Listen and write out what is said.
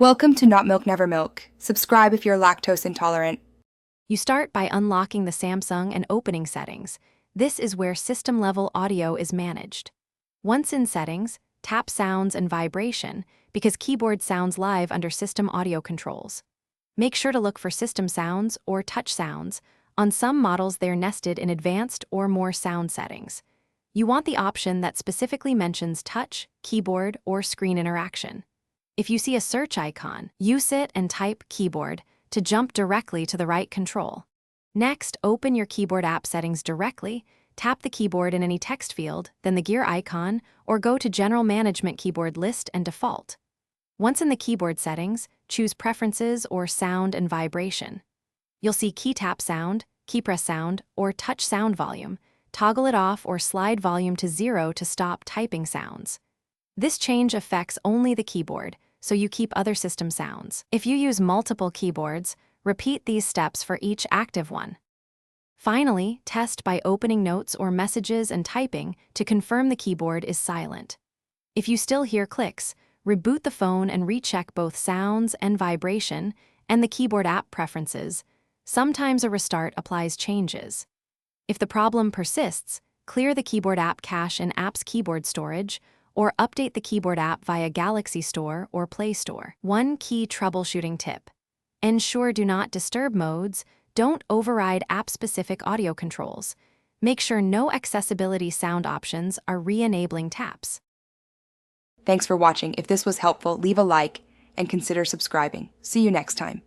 Welcome to Not Milk Never Milk. Subscribe if you're lactose intolerant. You start by unlocking the Samsung and opening Settings. This is where system-level audio is managed. Once in Settings, tap Sounds and Vibration because keyboard sounds live under System Audio Controls. Make sure to look for System Sounds or Touch Sounds. On some models, they're nested in Advanced or More Sound settings. You want the option that specifically mentions touch, keyboard, or screen interaction. If you see a search icon, use it and type keyboard to jump directly to the right control. Next, open your keyboard app settings directly, tap the keyboard in any text field, then the gear icon, or go to General Management Keyboard List and Default. Once in the keyboard settings, choose Preferences or Sound and Vibration. You'll see key tap sound, key press sound, or touch sound volume. Toggle it off or slide volume to 0 to stop typing sounds. This change affects only the keyboard, so you keep other system sounds. If you use multiple keyboards, repeat these steps for each active one. Finally, test by opening notes or messages and typing to confirm the keyboard is silent. If you still hear clicks, reboot the phone and recheck both sounds and vibration and the keyboard app preferences. Sometimes a restart applies changes. If the problem persists, clear the keyboard app cache in Apps Keyboard Storage or update the keyboard app via Galaxy Store or Play Store. One key troubleshooting tip: ensure Do Not Disturb modes. Don't override app-specific audio controls. Make sure no accessibility sound options are re-enabling taps. Thanks for watching. If this was helpful, leave a like and consider subscribing. See you next time.